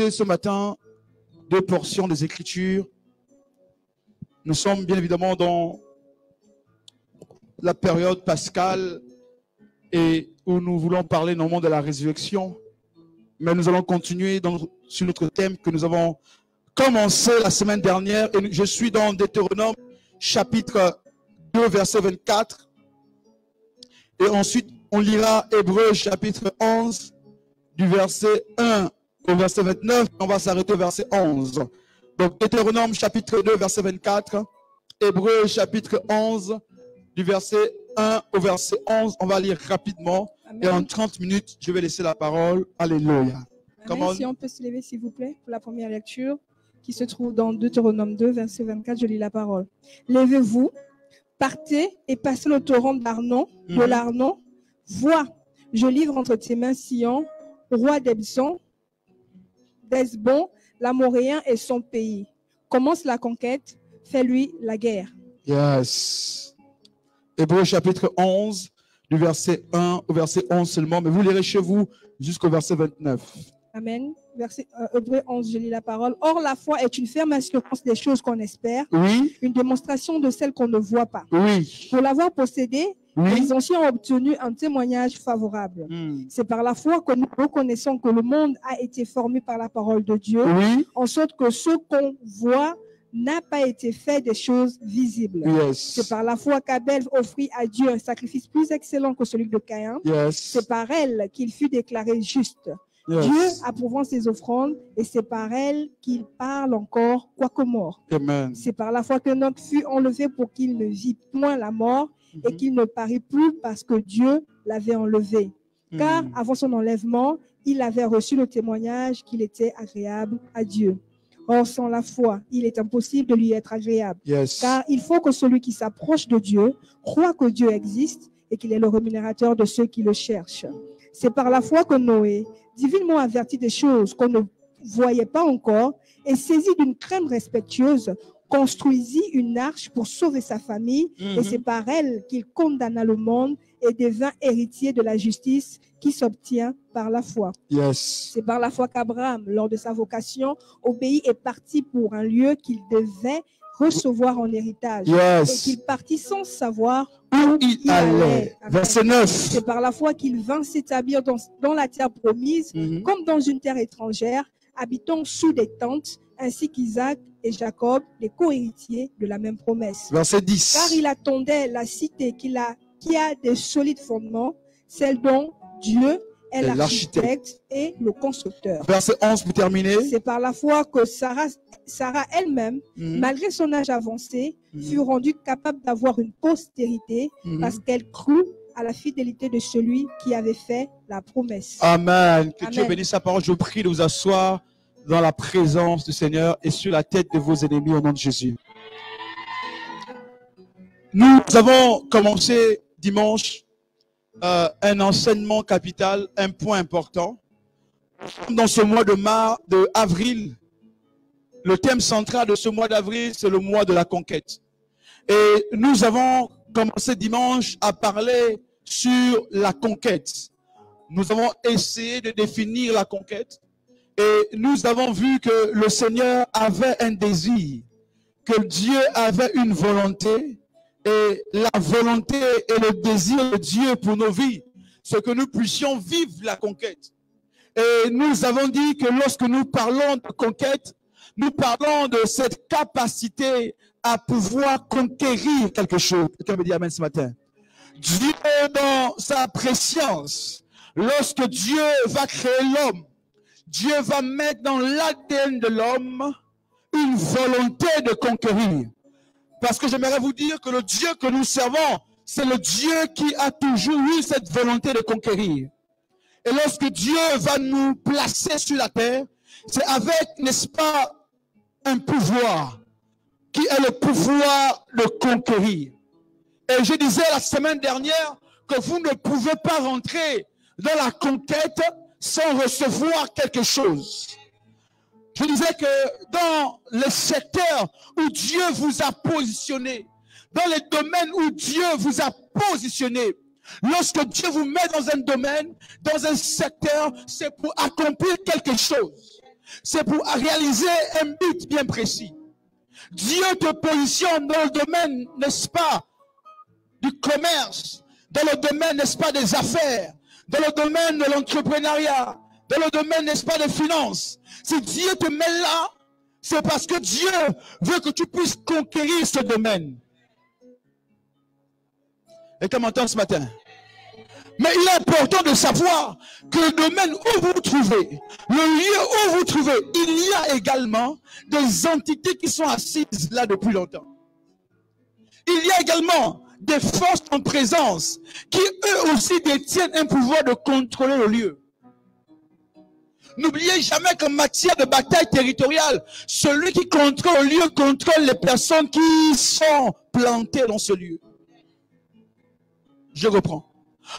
Ce matin, deux portions des Écritures. Nous sommes bien évidemment dans la période pascale et où nous voulons parler normalement de la résurrection. Mais nous allons continuer sur notre thème que nous avons commencé la semaine dernière. Et je suis dans Deutéronome chapitre 2, verset 24. Et ensuite, on lira Hébreux chapitre 11 du verset 1 au verset 29. On va s'arrêter au verset 11. Donc, Deutéronome chapitre 2, verset 24. Hébreux chapitre 11 du verset 1 au verset 11. On va lire rapidement. Amen. Et en 30 minutes, je vais laisser la parole. Alléluia. Si on peut se lever, s'il vous plaît, pour la première lecture qui se trouve dans Deutéronome 2, verset 24. Je lis la parole. Levez-vous, partez et passez le torrent d'Arnon, de l'Arnon. Vois, je livre entre tes mains Sion, roi d'Hesbon, l'Amoréen et son pays. Commence la conquête, fais-lui la guerre. Yes. Hébreux chapitre 11, du verset 1 au verset 11 seulement, mais vous lirez chez vous jusqu'au verset 29. Amen. Hébreux 11, je lis la parole. Or, la foi est une ferme assurance des choses qu'on espère, oui, une démonstration de celles qu'on ne voit pas. Oui. Pour l'avoir possédée, oui, les anciens ont obtenu un témoignage favorable. C'est par la foi que nous reconnaissons que le monde a été formé par la parole de Dieu, oui, en sorte que ce qu'on voit n'a pas été fait des choses visibles. Yes. C'est par la foi qu'Abel offrit à Dieu un sacrifice plus excellent que celui de Caïn. Yes. C'est par elle qu'il fut déclaré juste. Yes. Dieu approuvant ses offrandes, et c'est par elle qu'il parle encore, quoique mort. Amen. C'est par la foi que Enoch fut enlevé pour qu'il ne vit point la mort et qu'il ne parut plus parce que Dieu l'avait enlevé. Car avant son enlèvement, il avait reçu le témoignage qu'il était agréable à Dieu. Or, sans la foi, il est impossible de lui être agréable. Yes. Car il faut que celui qui s'approche de Dieu croit que Dieu existe et qu'il est le rémunérateur de ceux qui le cherchent. C'est par la foi que Noé, divinement averti des choses qu'on ne voyait pas encore et saisi d'une crainte respectueuse, construisit une arche pour sauver sa famille, et c'est par elle qu'il condamna le monde et devint héritier de la justice qui s'obtient par la foi. Yes. C'est par la foi qu'Abraham, lors de sa vocation, obéit et partit pour un lieu qu'il devait recevoir en héritage. Yes. Et qu'il partit sans savoir où il allait. Verset 9. C'est par la foi qu'il vint s'établir dans la terre promise, comme dans une terre étrangère, habitant sous des tentes, ainsi qu'Isaac et Jacob, les co-héritiers de la même promesse. Verset 10. Car il attendait la cité qui a des solides fondements, celle dont Dieu est l'architecte et le constructeur. Verset 11 pour terminer. C'est par la foi que Sarah elle-même, malgré son âge avancé, fut rendue capable d'avoir une postérité parce qu'elle crut à la fidélité de celui qui avait fait la promesse. Amen. Que Amen. Dieu bénisse sa parole. Je vous prie de vous asseoir dans la présence du Seigneur et sur la tête de vos ennemis au nom de Jésus. Nous avons commencé dimanche un enseignement capital, un point important. Dans ce mois d'avril, le thème central de ce mois d'avril, c'est le mois de la conquête. Et nous avons commencé dimanche à parler sur la conquête. Nous avons essayé de définir la conquête. Et nous avons vu que le Seigneur avait un désir, que Dieu avait une volonté, et la volonté et le désir de Dieu pour nos vies, c'est que nous puissions vivre la conquête. Et nous avons dit que lorsque nous parlons de conquête, nous parlons de cette capacité à pouvoir conquérir quelque chose. Quelqu'un me dit amen ce matin. Dieu, dans sa préscience, lorsque Dieu va créer l'homme, Dieu va mettre dans l'ADN de l'homme une volonté de conquérir. Parce que j'aimerais vous dire que le Dieu que nous servons, c'est le Dieu qui a toujours eu cette volonté de conquérir. Et lorsque Dieu va nous placer sur la terre, c'est avec, n'est-ce pas, un pouvoir qui est le pouvoir de conquérir. Et je disais la semaine dernière que vous ne pouvez pas rentrer dans la conquête sans recevoir quelque chose. Je disais que dans les secteurs où Dieu vous a positionné, dans les domaines où Dieu vous a positionné, lorsque Dieu vous met dans un domaine, dans un secteur, c'est pour accomplir quelque chose. c'est pour réaliser un but bien précis. Dieu te positionne dans le domaine, n'est-ce pas, du commerce, dans le domaine, n'est-ce pas, des affaires, dans le domaine de l'entrepreneuriat, dans le domaine, n'est-ce pas, des finances. Si Dieu te met là, c'est parce que Dieu veut que tu puisses conquérir ce domaine. Et tu m'entends ce matin? Mais il est important de savoir que le domaine où vous vous trouvez, le lieu où vous vous trouvez, il y a également des entités qui sont assises là depuis longtemps. Il y a également des forces en présence qui eux aussi détiennent un pouvoir de contrôler le lieu. N'oubliez jamais qu'en matière de bataille territoriale, celui qui contrôle le lieu contrôle les personnes qui sont plantées dans ce lieu. Je reprends.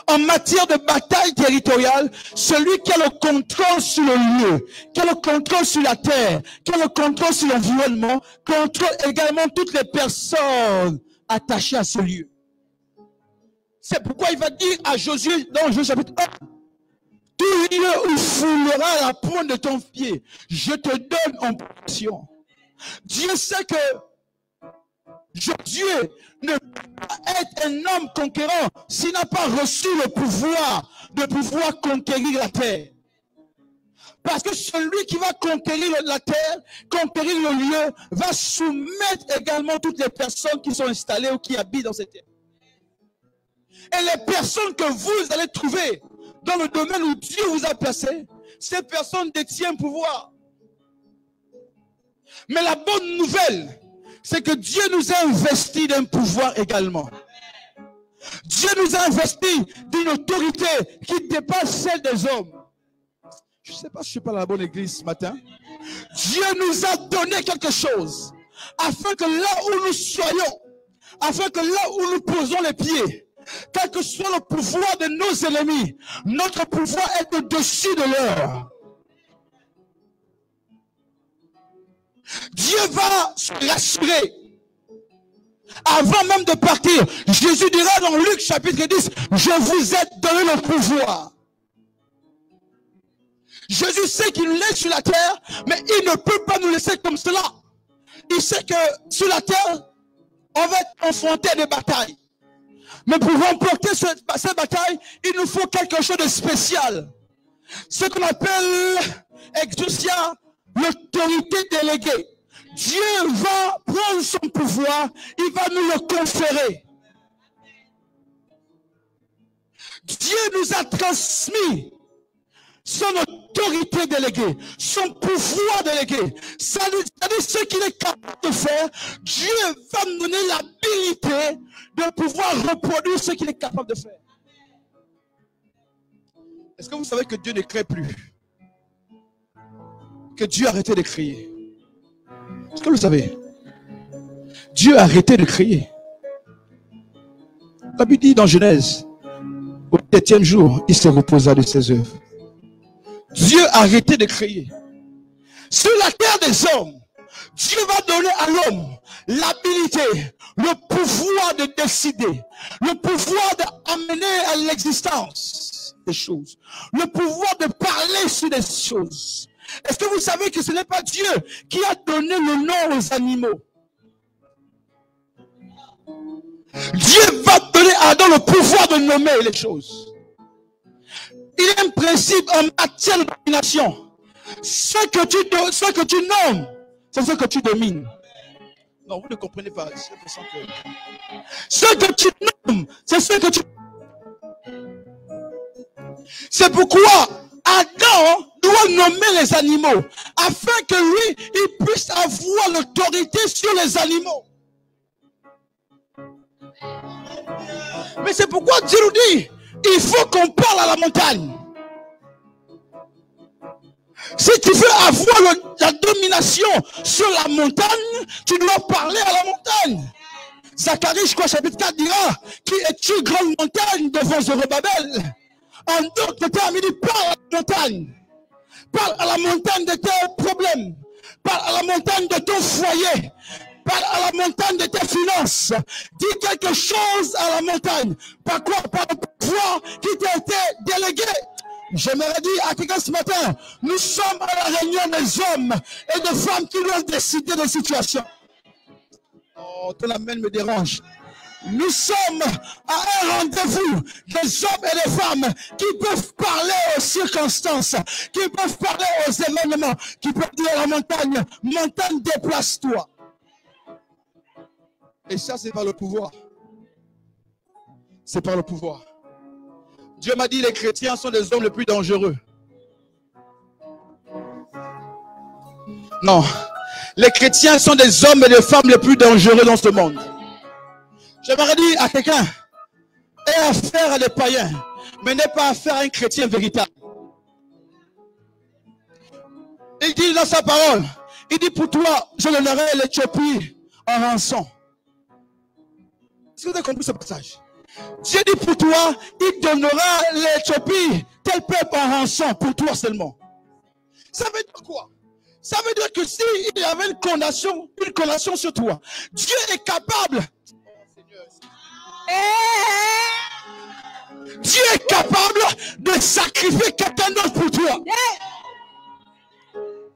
En matière de bataille territoriale, celui qui a le contrôle sur le lieu, qui a le contrôle sur la terre, qui a le contrôle sur l'environnement, contrôle également toutes les personnes attachées à ce lieu. C'est pourquoi il va dire à Josué, dans Josué chapitre 1, tout lieu où foulera la pointe de ton pied, je te donne en possession. Dieu sait que Josué ne peut pas être un homme conquérant s'il n'a pas reçu le pouvoir de pouvoir conquérir la terre. Parce que celui qui va conquérir la terre, conquérir le lieu, va soumettre également toutes les personnes qui sont installées ou qui habitent dans cette terre. Et les personnes que vous allez trouver dans le domaine où Dieu vous a placé, ces personnes détiennent pouvoir. Mais la bonne nouvelle, c'est que Dieu nous a investi d'un pouvoir également. Dieu nous a investi d'une autorité qui dépasse celle des hommes. Je ne sais pas si je suis pas dans la bonne église ce matin. Dieu nous a donné quelque chose afin que là où nous soyons, afin que là où nous posons les pieds, quel que soit le pouvoir de nos ennemis, notre pouvoir est au-dessus de leur. Dieu va se rassurer. Avant même de partir, Jésus dira dans Luc chapitre 10, je vous ai donné le pouvoir. Jésus sait qu'il nous laisse sur la terre, mais il ne peut pas nous laisser comme cela. Il sait que sur la terre, on va être confronté à des batailles. Mais pour remporter cette bataille, il nous faut quelque chose de spécial. Ce qu'on appelle exousia, l'autorité déléguée. Dieu va prendre son pouvoir, il va nous le conférer. Dieu nous a transmis son autorité déléguée, son pouvoir délégué. C'est-à-dire ce qu'il est capable de faire, Dieu va nous donner l'habilité de pouvoir reproduire ce qu'il est capable de faire. Est-ce que vous savez que Dieu ne crée plus? Que Dieu a arrêté de créer? Est-ce que vous le savez? Dieu a arrêté de créer. La Bible dit dans Genèse, au 7e jour, il se reposa de ses œuvres. Dieu a arrêté de créer. Sur la terre des hommes, Dieu va donner à l'homme l'habilité, le pouvoir de décider, le pouvoir d'amener à l'existence des choses, le pouvoir de parler sur des choses. Est-ce que vous savez que ce n'est pas Dieu qui a donné le nom aux animaux? Dieu va donner à Adam le pouvoir de nommer les choses. Il y a un principe en matière de domination. Ce que tu nommes, c'est ce que tu domines. Non, vous ne comprenez pas. Ce que tu nommes, c'est ce que tu... C'est pourquoi Adam doit nommer les animaux, afin que lui, il puisse avoir l'autorité sur les animaux. Mais c'est pourquoi Dieu nous dit, il faut qu'on parle à la montagne. Si tu veux avoir la domination sur la montagne, tu dois parler à la montagne. Zacharie, je crois, chapitre 4 dira, qui est une grande montagne devant Zorobabel. En d'autres termes, il dit, parle à la montagne. Parle à la montagne de tes problèmes. Parle à la montagne de ton foyer. Parle à la montagne de tes finances. Dis quelque chose à la montagne. Par quoi? Par le pouvoir qui t'a été délégué. J'aimerais dire à quelqu'un ce matin, nous sommes à la réunion des hommes et des femmes qui doivent décider des situations. Oh, ton amen me dérange. Nous sommes à un rendez-vous des hommes et des femmes qui peuvent parler aux circonstances, qui peuvent parler aux événements, qui peuvent dire à la montagne, montagne, déplace-toi. Et ça, c'est par le pouvoir. C'est par le pouvoir. Dieu m'a dit, les chrétiens sont les hommes les plus dangereux. Non. Les chrétiens sont des hommes et des femmes les plus dangereux dans ce monde. J'aimerais dire à quelqu'un, aie affaire à des païens, mais n'aie pas affaire à un chrétien véritable. Il dit dans sa parole, il dit pour toi, je donnerai l'Éthiopie en rançon. Est-ce que vous avez compris ce passage? Dieu dit pour toi, il donnera l'Éthiopie, tel peuple en rançon, pour toi seulement. Ça veut dire quoi? Ça veut dire que s'il y avait une condamnation sur toi, Dieu est capable. Dieu est capable de sacrifier quelqu'un d'autre pour toi.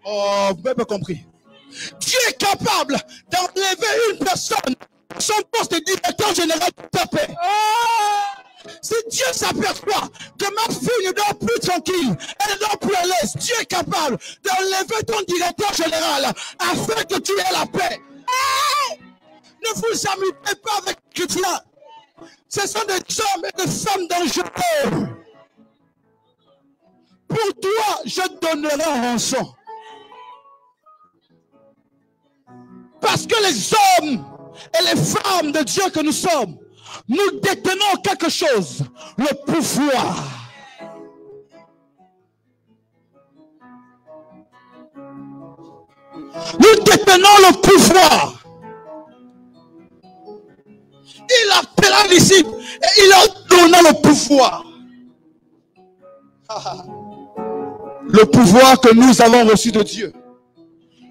Oh, vous n'avez pas compris. Dieu est capable d'enlever une personne à son poste de directeur général de ta paix. Si Dieu s'aperçoit que ma fille ne dort plus tranquille, elle ne dort plus à l'aise, Dieu est capable d'enlever ton directeur général afin que tu aies la paix. Ne vous amusez pas avec les chrétiens. Ce sont des hommes et des femmes dangereux. Pour toi, je donnerai un rançon. Parce que les hommes et les femmes de Dieu que nous sommes, nous détenons quelque chose, le pouvoir. Nous détenons le pouvoir. Il appela les disciples et il leur donna le pouvoir. Le pouvoir que nous avons reçu de Dieu.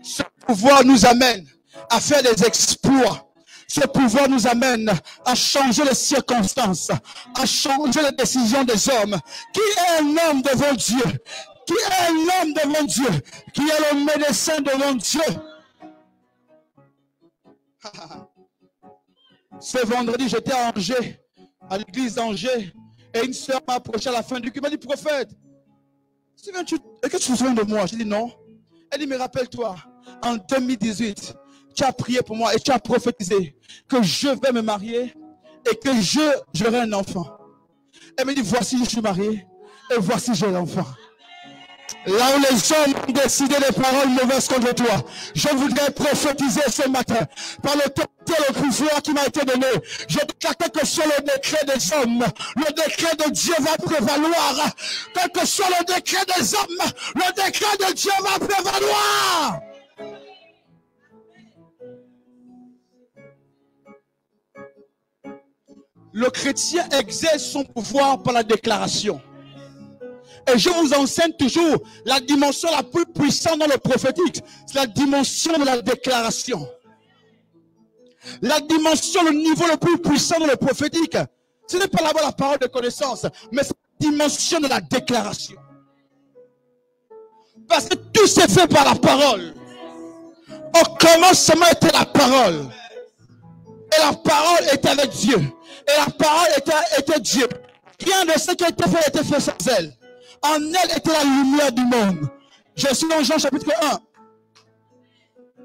Ce pouvoir nous amène à faire des exploits. Ce pouvoir nous amène à changer les circonstances, à changer les décisions des hommes. Qui est un homme devant Dieu? Qui est un homme devant Dieu? Qui est le médecin devant Dieu? Ce vendredi, j'étais à Angers, à l'église d'Angers, et une sœur m'a approché à la fin du culte. Elle m'a dit, prophète, est-ce que tu te souviens de moi? J'ai dit non. Elle dit, mais rappelle-toi, en 2018, tu as prié pour moi et tu as prophétisé que je vais me marier et que j'aurai un enfant. Elle me dit, voici, je suis marié et voici, j'ai l'enfant. Là où les hommes ont décidé des paroles mauvaises contre toi, je voudrais prophétiser ce matin par le temps et le pouvoir qui m'a été donné. Je déclare que sur le décret des hommes, le décret de Dieu va prévaloir. Quel que soit le décret des hommes, le décret de Dieu va prévaloir. Le chrétien exerce son pouvoir par la déclaration. Et je vous enseigne toujours la dimension la plus puissante dans le prophétique. C'est la dimension de la déclaration. La dimension, le niveau le plus puissant dans le prophétique, ce n'est pas là-bas la parole de connaissance, mais c'est la dimension de la déclaration. Parce que tout s'est fait par la parole. Au commencement était la parole. Et la parole était avec Dieu. Et la parole était Dieu. Rien de ce qui a été fait sans elle. En elle était la lumière du monde. Je suis dans Jean chapitre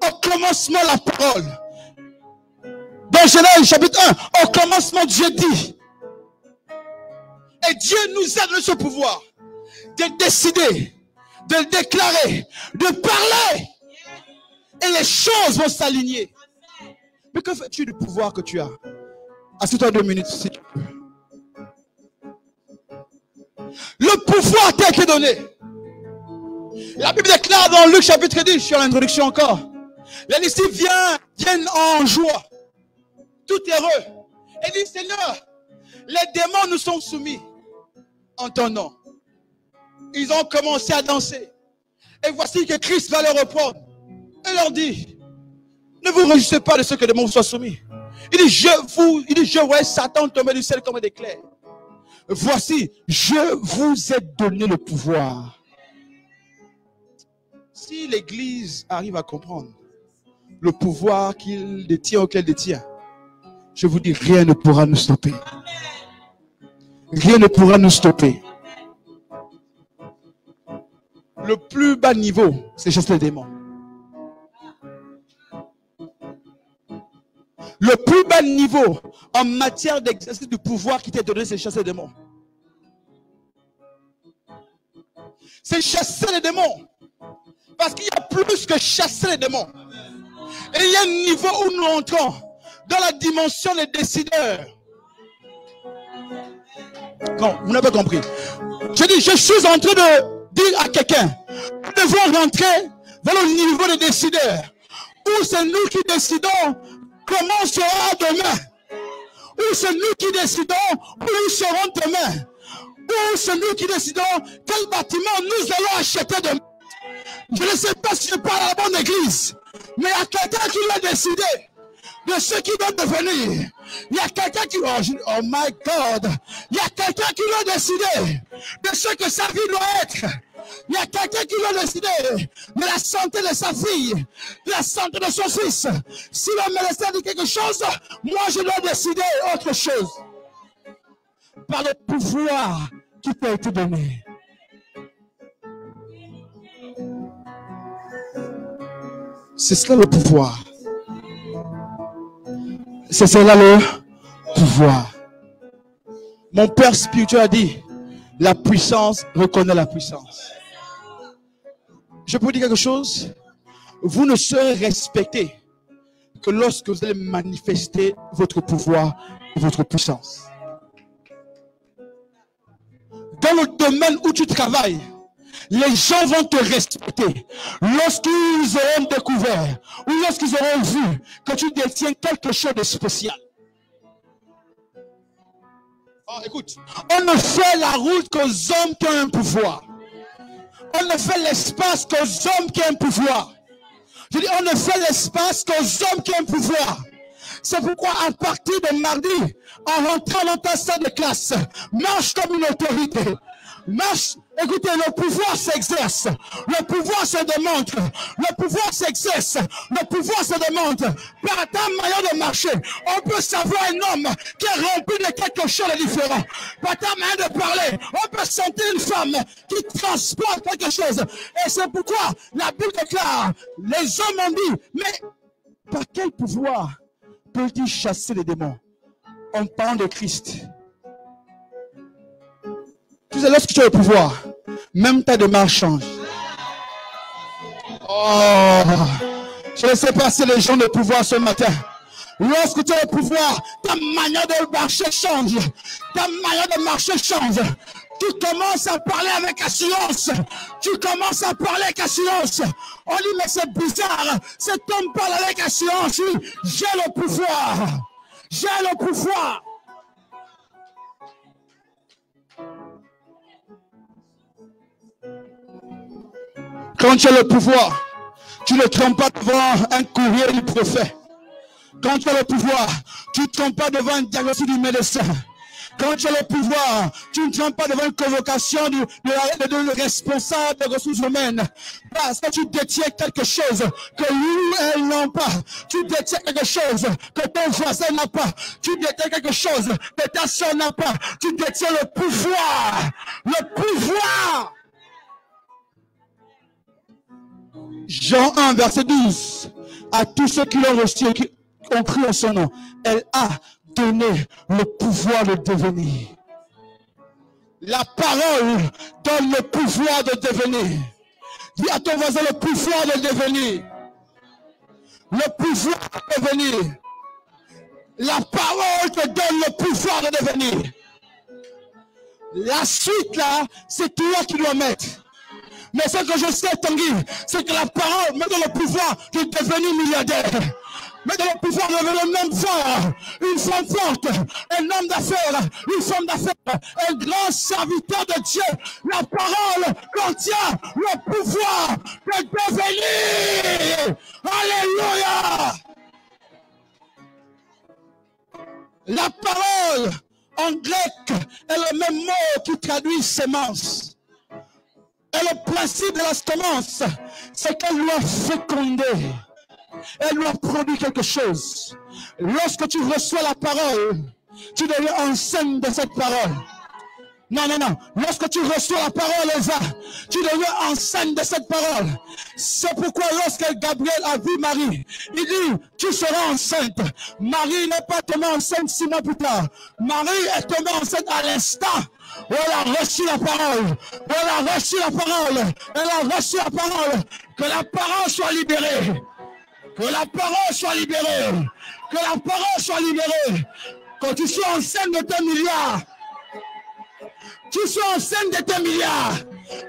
1. Au commencement, la parole. Dans Genèse chapitre 1, au commencement, Dieu dit. Et Dieu nous a donné ce pouvoir de décider, de déclarer, de parler. Et les choses vont s'aligner. Mais que fais-tu du pouvoir que tu as? Assieds-toi 2 minutes, si tu peux. Le pouvoir t'a été donné. La Bible déclare dans Luc chapitre 10, sur l'introduction encore. Les disciples viennent en joie, tout heureux. Et disent, Seigneur, les démons nous sont soumis en ton nom. Ils ont commencé à danser. Et voici que Christ va leur reprendre. Et leur dit, ne vous réjouissez pas de ce que les démons vous soient soumis. Il dit, je vois Satan tomber du ciel comme des éclairs. voici, je vous ai donné le pouvoir. Si l'Église arrive à comprendre le pouvoir qu'il détient ou qu'elle détient, je vous dis, rien ne pourra nous stopper. Rien ne pourra nous stopper. Le plus bas niveau, c'est chasser les démons. Le plus bas niveau en matière d'exercice du pouvoir qui t'est donné, c'est chasser les démons. C'est chasser les démons. Parce qu'il y a plus que chasser les démons. Et il y a un niveau où nous entrons dans la dimension des décideurs. Non, vous n'avez pas compris. Je dis, je suis en train de dire à quelqu'un, nous devons rentrer dans le niveau des décideurs. Où c'est nous qui décidons comment sera demain. Où c'est nous qui décidons où nous serons demain. Où c'est nous qui décidons quel bâtiment nous allons acheter demain. Je ne sais pas si je parle à la bonne église, mais il y a quelqu'un qui l'a décidé de ce qui doit devenir. Il y a quelqu'un qui, oh my God, il y a quelqu'un qui l'a décidé de ce que sa vie doit être. Il y a quelqu'un qui l'a décidé de la santé de sa fille, de la santé de son fils. Si le médecin dit quelque chose, moi je dois décider autre chose. Par le pouvoir qui t'a été donné. C'est cela le pouvoir. C'est cela le pouvoir. Mon père spirituel a dit, la puissance reconnaît la puissance. Je peux vous dire quelque chose? Vous ne serez respecté que lorsque vous allez manifester votre pouvoir et votre puissance. Dans le domaine où tu travailles, les gens vont te respecter lorsqu'ils auront découvert ou lorsqu'ils auront vu que tu détiens quelque chose de spécial. Oh, écoute, on ne fait la route qu'aux hommes qui ont un pouvoir. On ne fait l'espace qu'aux hommes qui ont un pouvoir. Je dis, on ne fait l'espace qu'aux hommes qui ont un pouvoir. C'est pourquoi à partir de mardi, en rentrant dans ta salle de classe, marche comme une autorité. Marche, écoutez, le pouvoir s'exerce, le pouvoir se démontre, le pouvoir s'exerce, le pouvoir se démontre. Par ta manière de marcher, on peut savoir un homme qui est rempli de quelque chose de différent. Par ta manière de parler, on peut sentir une femme qui transporte quelque chose. Et c'est pourquoi la Bible déclare, les hommes ont dit, mais par quel pouvoir peut-il chasser les démons? En parlant de Christ. Tu sais, lorsque tu as le pouvoir, même ta démarche change. Oh, je ne sais pas si les gens de pouvoir ce matin. Lorsque tu as le pouvoir, ta manière de marcher change. Ta manière de marcher change. Tu commences à parler avec assurance. Tu commences à parler avec assurance. On dit, mais c'est bizarre. Cet homme parle avec assurance. Oui, j'ai le pouvoir. J'ai le pouvoir. Quand tu as le pouvoir, tu ne trompes pas devant un courrier du prophète. Quand tu as le pouvoir, tu ne trompes pas devant un diagnostic du médecin. Quand tu as le pouvoir, tu ne trompes pas devant une convocation du responsable des ressources humaines. Parce que tu détiens quelque chose que lui, elle n'ont pas. Tu détiens quelque chose que ton voisin n'a pas. Tu détiens quelque chose que ta soeur n'a pas. Tu détiens le pouvoir. Le pouvoir. Jean 1, verset 12. À tous ceux qui l'ont reçu et qui ont cru en son nom, elle a donné le pouvoir de devenir. La parole donne le pouvoir de devenir. Dis à ton voisin le pouvoir de devenir. Le pouvoir de devenir. La parole te donne le pouvoir de devenir. La suite là, c'est toi qui dois mettre. Mais ce que je sais, Tanguy, c'est que la parole me donne le pouvoir de devenir milliardaire. Mais dans le pouvoir de devenir un homme fort, une femme forte, un homme d'affaires, une femme d'affaires, un grand serviteur de Dieu. La parole contient le pouvoir de devenir. Alléluia. La parole En grec est le même mot qui traduit sémence. Et le principe de la semence, c'est qu'elle doit féconder. Elle doit produire quelque chose. Lorsque tu reçois la parole, tu deviens enceinte de cette parole. Non, non, non. Lorsque tu reçois la parole, Eva, tu deviens enceinte de cette parole. C'est pourquoi lorsque Gabriel a vu Marie, il dit, tu seras enceinte. Marie n'est pas tombée enceinte 6 mois plus tard. Marie est tombée enceinte à l'instant où elle a reçu la parole. Où elle a reçu la parole. Elle a reçu la parole. Que la parole soit libérée. Que la parole soit libérée. Que la parole soit libérée. Quand tu sois enceinte de tes milliards, tu sois enceinte de tes milliards,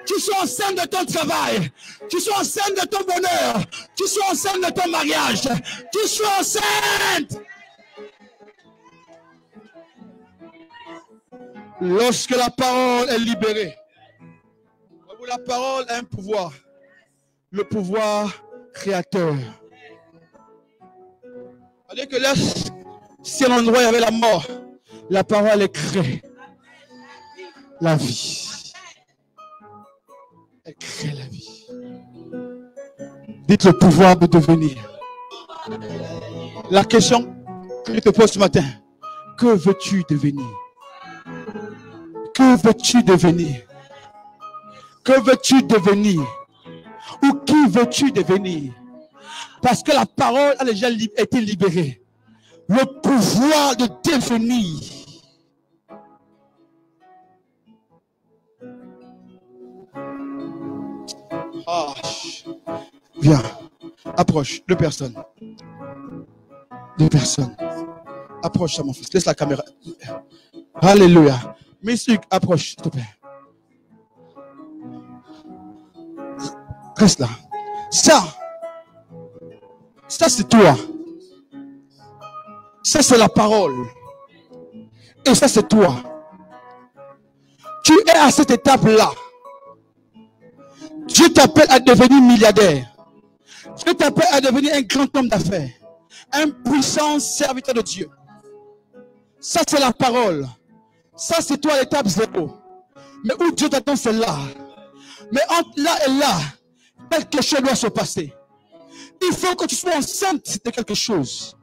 tu sois enceinte de ton travail, tu sois enceinte de ton bonheur, tu sois enceinte de ton mariage, tu sois enceinte. Lorsque la parole est libérée, la parole a un pouvoir, le pouvoir créateur. C'est-à-dire que là, si à l'endroit il y avait la mort, la parole est créée. La vie. Elle crée la vie. Dites le pouvoir de devenir. La question que je te pose ce matin, que veux-tu devenir? Que veux-tu devenir? Que veux-tu devenir? Ou qui veux-tu devenir? Parce que la parole a déjà été libérée. Le pouvoir de devenir. Ah, viens, approche, 2 personnes. 2 personnes. Approche ça, mon fils. Laisse la caméra. Alléluia. Monsieur, approche, s'il te plaît. Reste là. Ça c'est toi. Ça c'est la parole. Et ça c'est toi. Tu es à cette étape-là. Dieu t'appelle à devenir milliardaire. Dieu t'appelle à devenir un grand homme d'affaires. Un puissant serviteur de Dieu. Ça, c'est la parole. Ça, c'est toi l'étape 0. Mais où Dieu t'attend, c'est là. Mais entre là et là, quelque chose doit se passer. Il faut que tu sois enceinte de quelque chose.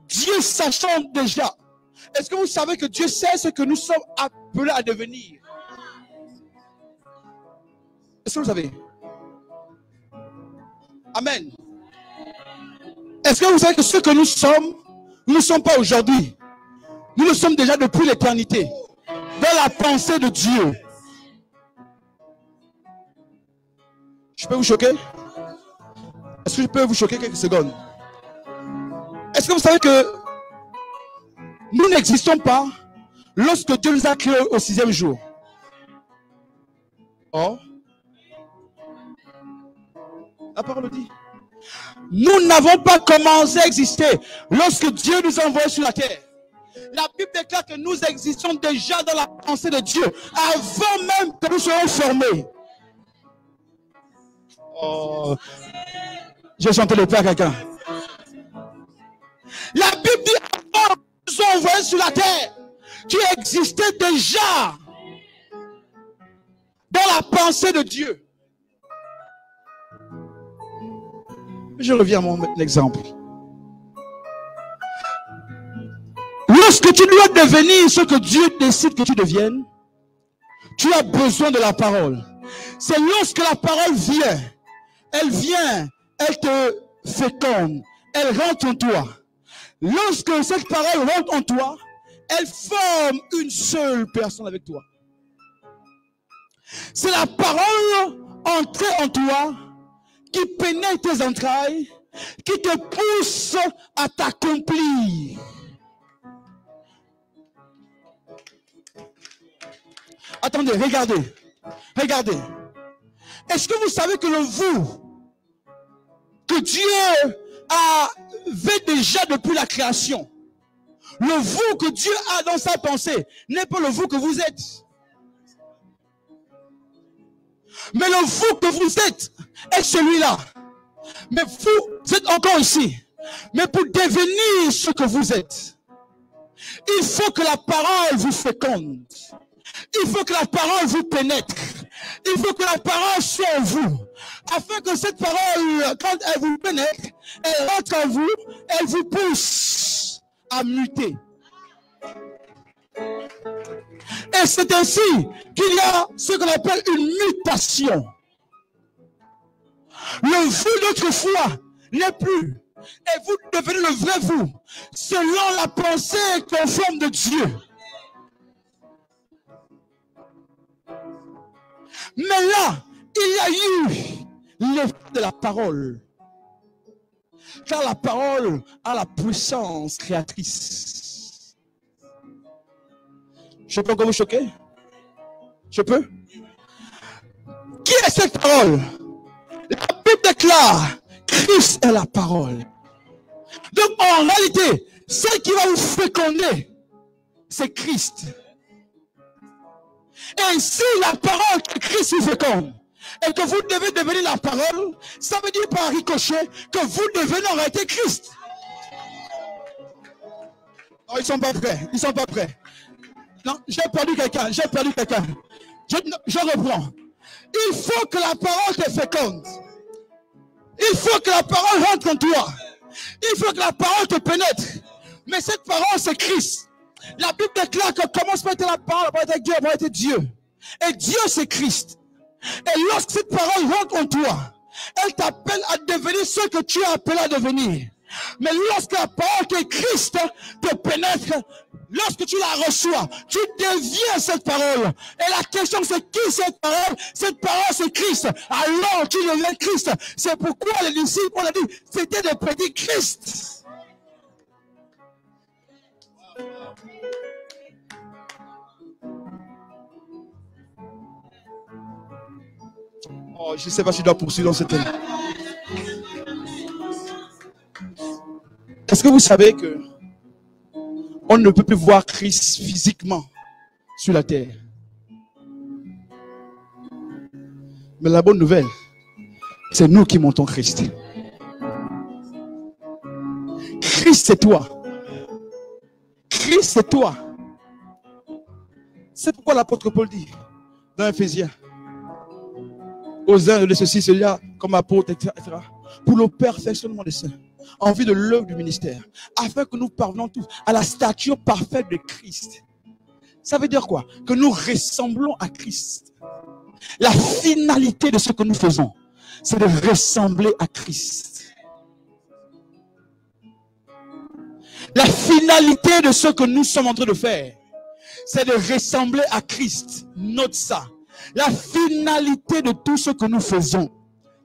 Dieu sachant déjà. Est-ce que vous savez que Dieu sait ce que nous sommes appelés à devenir? Est-ce que vous savez? Amen. Est-ce que vous savez que ce que nous ne sommes pas aujourd'hui. Nous le sommes déjà depuis l'éternité. Dans la pensée de Dieu. Je peux vous choquer? Est-ce que je peux vous choquer quelques secondes? Est-ce que vous savez que nous n'existons pas lorsque Dieu nous a créés au 6e jour? Oh. La parole dit. Nous n'avons pas commencé à exister lorsque Dieu nous a envoyés sur la terre. La Bible déclare que nous existons déjà dans la pensée de Dieu avant même que nous soyons formés. Oh. J'ai chanté le Père à quelqu'un. La Bible dit avant que nous soyons envoyés sur la terre, tu existais déjà dans la pensée de Dieu. Je reviens à mon exemple. Lorsque tu dois devenir ce que Dieu décide que tu deviennes, tu as besoin de la parole. C'est lorsque la parole vient, elle te féconde, elle rentre en toi. Lorsque cette parole rentre en toi, elle forme une seule personne avec toi. C'est la parole entrée en toi qui pénètre tes entrailles, qui te pousse à t'accomplir. Attendez, regardez. Regardez. Est-ce que vous savez que le vous que Dieu avait déjà depuis la création, le vous que Dieu a dans sa pensée, n'est pas le vous que vous êtes. Mais le vous que vous êtes est celui-là. Mais vous êtes encore ici. Mais pour devenir ce que vous êtes, Il faut que la parole vous féconde. Il faut que la parole vous pénètre. Il faut que la parole soit en vous. Afin que cette parole, quand elle vous pénètre, elle rentre en vous, elle vous pousse à muter. Et c'est ainsi qu'il y a ce qu'on appelle une mutation. Le vous d'autrefois n'est plus. Et vous devenez le vrai vous, selon la pensée conforme de Dieu. Mais là, il y a eu l'effet de la parole. Car la parole a la puissance créatrice. Je peux encore vous choquer? Je peux? Qui est cette parole? La Bible déclare, Christ est la parole. Donc en réalité, celle qui va vous féconder, c'est Christ. Et si la parole que Christ vous féconde, et que vous devez devenir la parole, ça veut dire par ricochet que vous devenez en réalité Christ. Non, ils ne sont pas prêts. Ils ne sont pas prêts. Non, j'ai perdu quelqu'un. J'ai perdu quelqu'un. Je reprends. Il faut que la parole te féconde. Il faut que la parole rentre en toi. Il faut que la parole te pénètre. Mais cette parole, c'est Christ. La Bible déclare que commence par être la parole, par être Dieu, par être Dieu. Et Dieu, c'est Christ. Et lorsque cette parole rentre en toi, elle t'appelle à devenir ce que tu es appelé à devenir. Mais lorsque la parole qui est Christ te pénètre, lorsque tu la reçois, tu deviens cette parole. Et la question c'est qui cette parole? Cette parole c'est Christ. Alors tu deviens Christ. C'est pourquoi les disciples, on a dit, c'était des petits Christ. Oh, je ne sais pas si je dois poursuivre dans ce thème. Est-ce que vous savez que on ne peut plus voir Christ physiquement sur la terre? Mais la bonne nouvelle, c'est nous qui montons Christ. Christ, c'est toi. Christ, c'est toi. C'est pourquoi l'apôtre Paul dit dans Éphésiens, aux uns de ceci, cela, comme apôtre, etc., pour le perfectionnement des saints, en vue de l'œuvre du ministère, afin que nous parvenions tous à la stature parfaite de Christ. Ça veut dire quoi? Que nous ressemblons à Christ. La finalité de ce que nous faisons, c'est de ressembler à Christ. La finalité de ce que nous sommes en train de faire, c'est de ressembler à Christ. Note ça. La finalité de tout ce que nous faisons,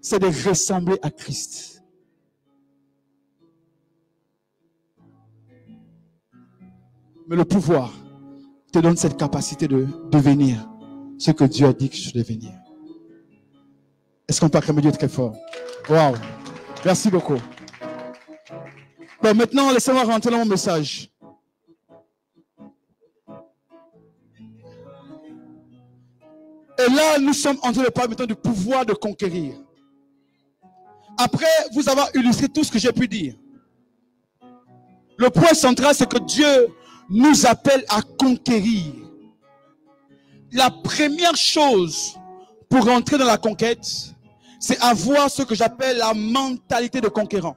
c'est de ressembler à Christ. Mais le pouvoir te donne cette capacité de devenir ce que Dieu a dit que je dois devenir. Est-ce qu'on peut acclamer Dieu très fort? Waouh! Merci beaucoup. Bon, maintenant, laissez-moi rentrer dans mon message. Et là, nous sommes en train de parler maintenant du pouvoir de conquérir. Après vous avoir illustré tout ce que j'ai pu dire, le point central, c'est que Dieu nous appelle à conquérir. La première chose pour rentrer dans la conquête, c'est avoir ce que j'appelle la mentalité de conquérant.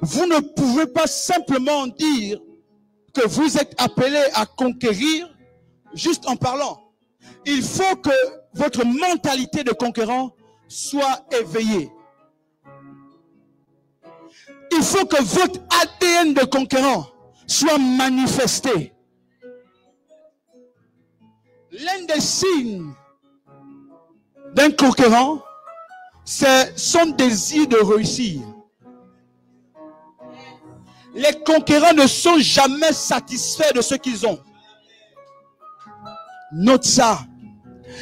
Vous ne pouvez pas simplement dire que vous êtes appelé à conquérir juste en parlant. Il faut que votre mentalité de conquérant soit éveillée. Il faut que votre ADN de conquérant soit manifesté. L'un des signes d'un conquérant, c'est son désir de réussir. Les conquérants ne sont jamais satisfaits de ce qu'ils ont. Note ça.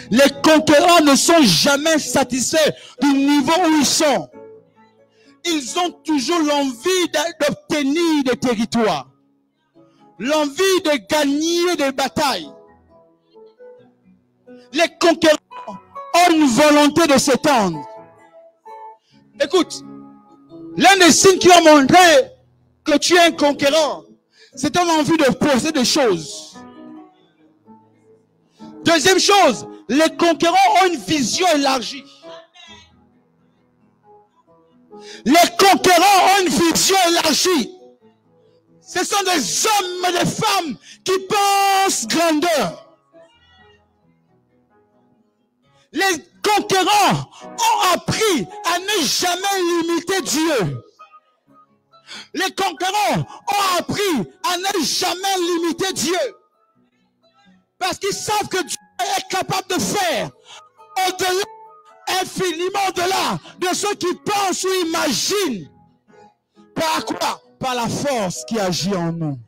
Les conquérants ne sont jamais satisfaits du niveau où ils sont. Ils ont toujours l'envie d'obtenir des territoires. L'envie de gagner des batailles. Les conquérants ont une volonté de s'étendre. Écoute, l'un des signes qui va montrer que tu es un conquérant, C'est une envie de poser des choses. Deuxième chose, les conquérants ont une vision élargie. Les conquérants ont une vision élargie. Ce sont des hommes et des femmes qui pensent grandeur. Les conquérants ont appris à ne jamais limiter Dieu. Les conquérants ont appris à ne jamais limiter Dieu. Parce qu'ils savent que Dieu est capable de faire au-delà, infiniment au-delà de ceux qui pensent ou imaginent. Par quoi? Par la force qui agit en nous.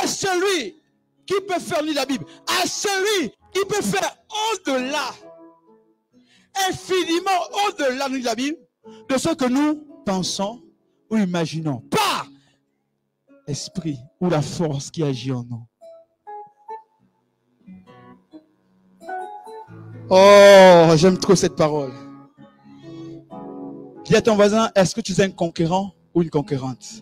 À celui qui peut faire lire la Bible, à celui qui peut faire au-delà, infiniment au-delà de la Bible, de ce que nous pensons ou imaginons. Par l'esprit ou la force qui agit en nous. Oh, j'aime trop cette parole. Dis à ton voisin, est-ce que tu es un conquérant ou une conquérante?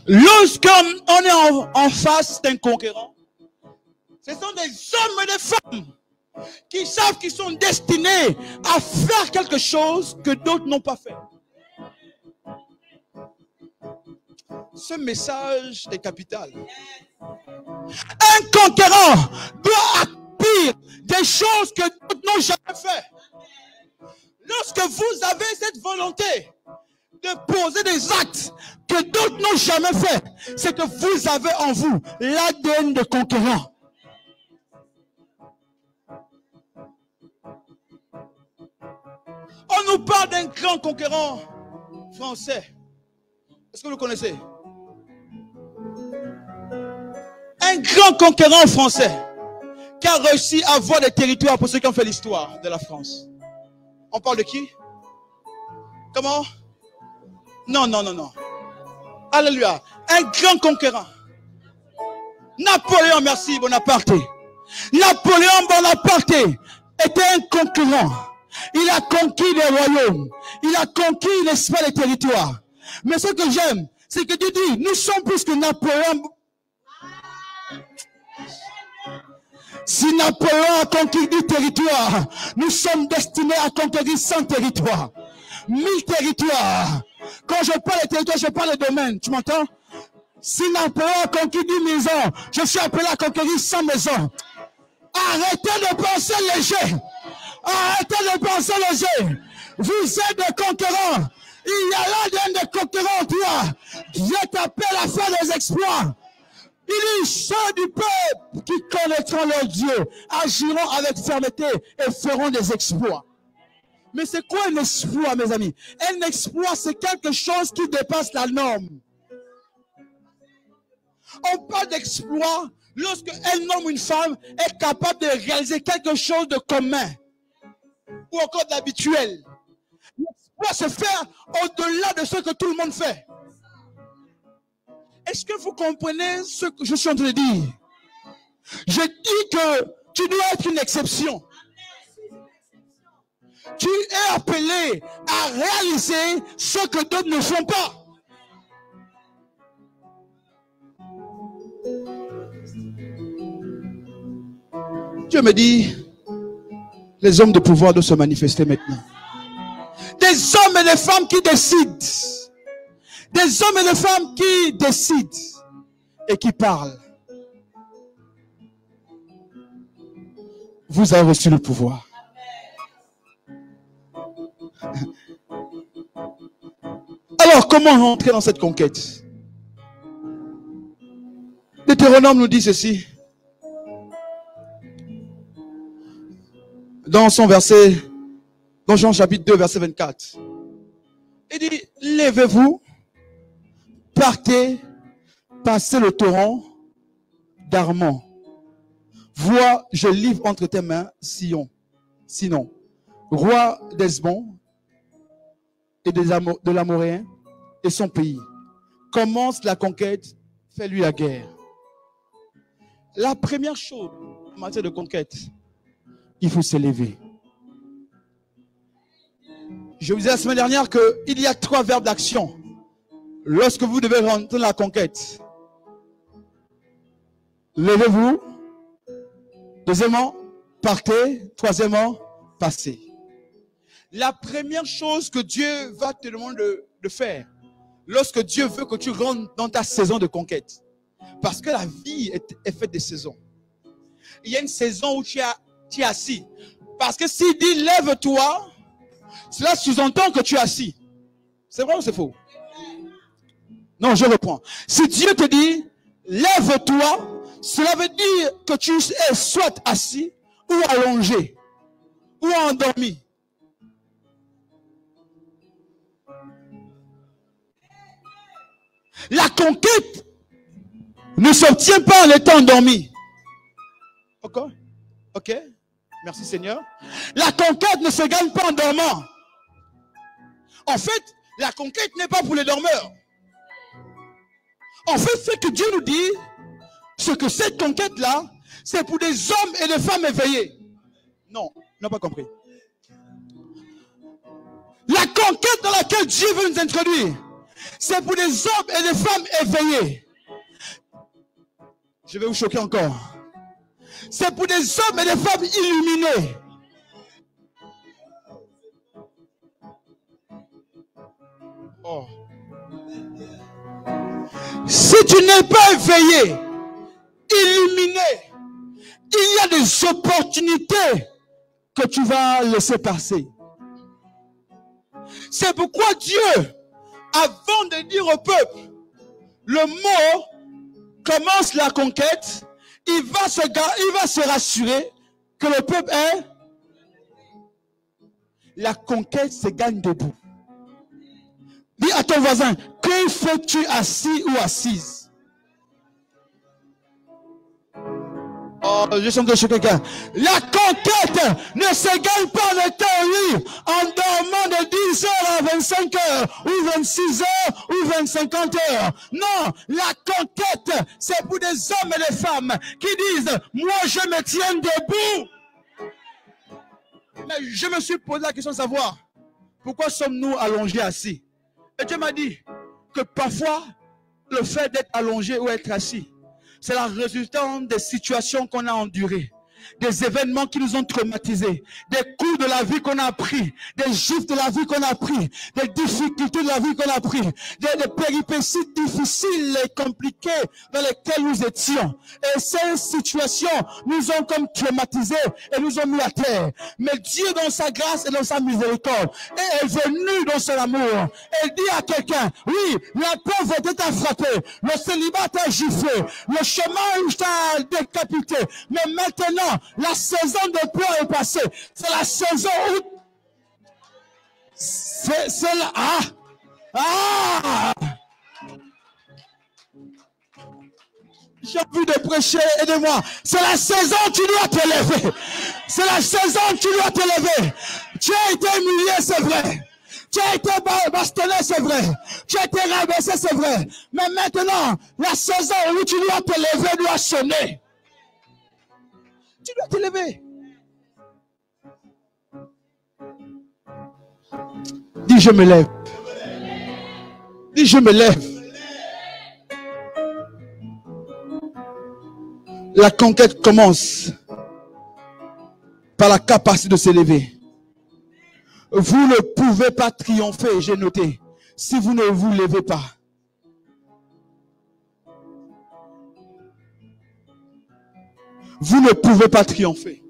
Lorsqu'on est en face d'un conquérant, ce sont des hommes et des femmes qui savent qu'ils sont destinés à faire quelque chose que d'autres n'ont pas fait. Ce message est capital. Un conquérant doit accomplir des choses que d'autres n'ont jamais fait. Lorsque vous avez cette volonté de poser des actes que d'autres n'ont jamais fait, c'est que vous avez en vous l'ADN de conquérant. On nous parle d'un grand conquérant français. Est-ce que vous le connaissez? Un grand conquérant français qui a réussi à avoir des territoires pour ceux qui ont fait l'histoire de la France. On parle de qui? Comment? Non. Alléluia. Un grand conquérant. Napoléon, merci Bonaparte. Napoléon Bonaparte était un conquérant. Il a conquis des royaumes. Il a conquis, n'est-ce pas, les territoires. Mais ce que j'aime, c'est que tu dis, nous sommes plus que Napoléon. Si Napoléon a conquis 10 territoires, nous sommes destinés à conquérir 100 territoires. 1000 territoires. Quand je parle de territoires, je parle de domaines. Tu m'entends? Si Napoléon a conquis 10 maisons, je suis appelé à conquérir 100 maisons. Arrêtez de penser léger. Arrêtez de penser léger. Vous êtes des conquérants. Il y a l'ADN des conquérants en toi. Dieu t'appelle à faire des exploits. Il dit, ceux du peuple qui connaîtront leur Dieu agiront avec fermeté et feront des exploits. Mais c'est quoi un exploit, mes amis? Un exploit, c'est quelque chose qui dépasse la norme. On parle d'exploit lorsque un homme ou une femme est capable de réaliser quelque chose de commun ou encore d'habituel. L'exploit se fait au-delà de ce que tout le monde fait. Est-ce que vous comprenez ce que je suis en train de dire? Je dis que tu dois être une exception. Tu es appelé à réaliser ce que d'autres ne font pas. Dieu me dit, les hommes de pouvoir doivent se manifester maintenant. Des hommes et des femmes qui décident. Des hommes et des femmes qui décident et qui parlent. Vous avez reçu le pouvoir. Alors, comment rentrer dans cette conquête? Deutéronome nous dit ceci. Dans son verset, dans Jean chapitre 2, verset 24. Il dit, levez-vous, partez, passez le torrent d'Arnon. Vois, je livre entre tes mains Sion, Sinon, roi d'Hesbon et de l'Amoréen et son pays. Commence la conquête, fais-lui la guerre. La première chose en matière de conquête, il faut s'élever. Je vous disais la semaine dernière qu'il y a 3 verbes d'action lorsque vous devez rentrer dans la conquête. Levez-vous. Deuxièmement, partez. Troisièmement, passez. La première chose que Dieu va te demander de faire, lorsque Dieu veut que tu rentres dans ta saison de conquête, parce que la vie est faite de saisons. Il y a une saison où tu es assis. Parce que s'il dit lève-toi, cela sous-entend que tu es assis. C'est vrai ou c'est faux? Non, je reprends. Si Dieu te dit lève-toi, cela veut dire que tu es soit assis ou allongé ou endormi. La conquête ne s'obtient pas en étant endormi. Ok. Merci Seigneur. La conquête ne se gagne pas en dormant. En fait, la conquête n'est pas pour les dormeurs. En fait, ce que Dieu nous dit, c'est que cette conquête-là, c'est pour des hommes et des femmes éveillés. Non, on n'a pas compris. La conquête dans laquelle Dieu veut nous introduire, c'est pour des hommes et des femmes éveillés. Je vais vous choquer encore. C'est pour des hommes et des femmes illuminés. Oh. Si tu n'es pas éveillé, illuminé, il y a des opportunités que tu vas laisser passer. C'est pourquoi Dieu, avant de dire au peuple, le mot commence la conquête, il va se rassurer que le peuple est. La conquête se gagne debout. Dis à ton voisin, que fais-tu assis ou assise? Oh, je sens que je suis quelqu'un. La conquête ne se gagne pas en étant en dormant de 10 heures à 25 heures, ou 26 heures, ou 50 heures. Non, la conquête, c'est pour des hommes et des femmes qui disent, moi je me tiens debout. Mais je me suis posé la question de savoir, pourquoi sommes-nous allongés assis? Et Dieu m'a dit que parfois, le fait d'être allongé ou être assis, c'est la résultante des situations qu'on a endurées, des événements qui nous ont traumatisés, des coups de la vie qu'on a pris, des gifles de la vie qu'on a pris, des difficultés de la vie qu'on a pris, des péripéties difficiles et compliquées dans lesquelles nous étions. Et ces situations nous ont comme traumatisés et nous ont mis à terre. Mais Dieu, dans sa grâce et dans sa miséricorde, est venu dans son amour et dit à quelqu'un, oui, la pauvreté t'a frappé, le célibat t'a giflé, le chômage t'a décapité, mais maintenant, la saison de pleurs est passée. C'est la saison où... C'est la... J'ai envie de prêcher, aidez-moi. C'est la saison où tu dois te lever. C'est la saison où tu dois te lever. Tu as été humilié, c'est vrai. Tu as été bastonné, c'est vrai. Tu as été rabaissé, c'est vrai. Mais maintenant, la saison où tu dois te lever doit sonner. Tu dois te lever. Dis, je me lève. Dis, je me lève. La conquête commence par la capacité de se lever. Vous ne pouvez pas triompher, j'ai noté, si vous ne vous levez pas. Vous ne pouvez pas triompher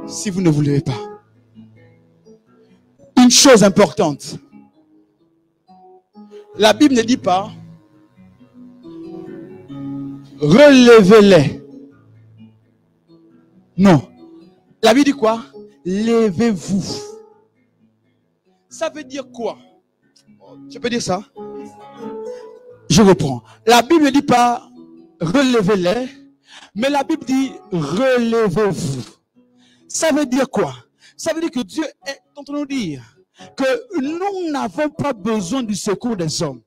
si vous ne vous levez pas. Une chose importante. La Bible ne dit pas relevez-les. Non. La Bible dit quoi? Levez-vous. Ça veut dire quoi? Je peux dire ça? Je reprends. La Bible ne dit pas relevez-les. Mais la Bible dit relevez-vous. Ça veut dire quoi? Ça veut dire que Dieu est en train de nous dire que nous n'avons pas besoin du secours des hommes.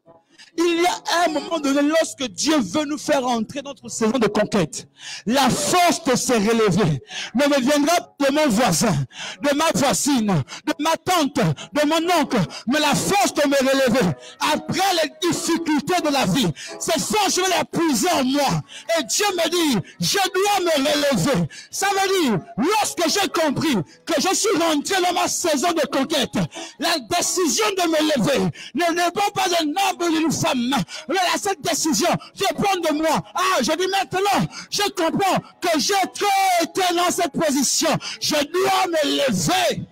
Il y a un moment donné, lorsque Dieu veut nous faire entrer dans notre saison de conquête, la force de se relever ne viendra de mon voisin, de ma voisine, de ma tante, de mon oncle, mais la force de me relever après les difficultés de la vie. Cette force, je vais la puiser en moi. Et Dieu me dit, je dois me relever. Ça veut dire, lorsque j'ai compris que je suis rentré dans ma saison de conquête, la décision de me lever ne dépend pas d'un homme ou d'une femme, mais à cette décision dépend de moi. Ah, je dis maintenant, je comprends que j'ai trop été dans cette position. Je dois me lever.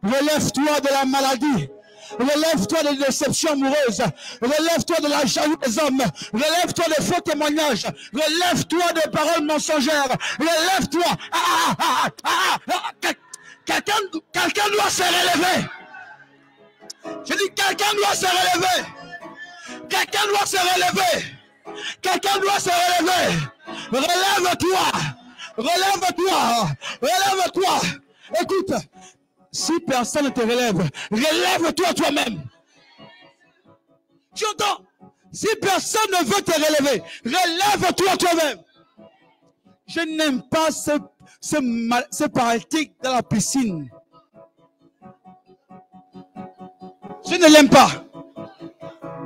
Relève-toi de la maladie. Relève-toi des déceptions amoureuses. Relève-toi de la jalousie des hommes. Relève-toi des faux témoignages. Relève-toi des paroles mensongères. Relève-toi. Quelqu'un doit se relever. Je dis quelqu'un doit se relever. Quelqu'un doit se relever. Quelqu'un doit se relever. Relève-toi. Relève-toi. Relève-toi. Écoute. Si personne ne te relève, relève-toi toi-même. Tu entends? Si personne ne veut te relever, relève-toi toi-même. Je n'aime pas ce paralytique dans la piscine. Je ne l'aime pas.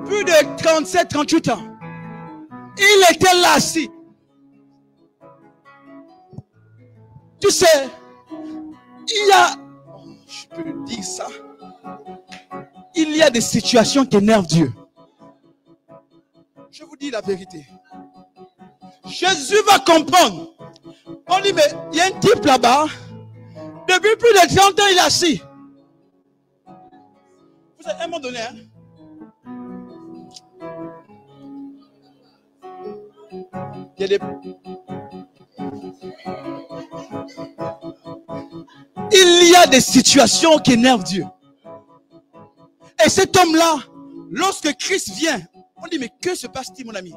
Plus de 37, 38 ans. Il était là assis. Tu sais, il y a... Je peux dire ça. Il y a des situations qui énervent Dieu. Je vous dis la vérité. Jésus va comprendre. On dit, mais il y a un type là-bas. Depuis plus de 30 ans, il est assis. Vous avez un moment donné, hein? Il y a des... Il y a des situations qui énervent Dieu. Et cet homme-là, lorsque Christ vient, on dit, mais que se passe-t-il, mon ami?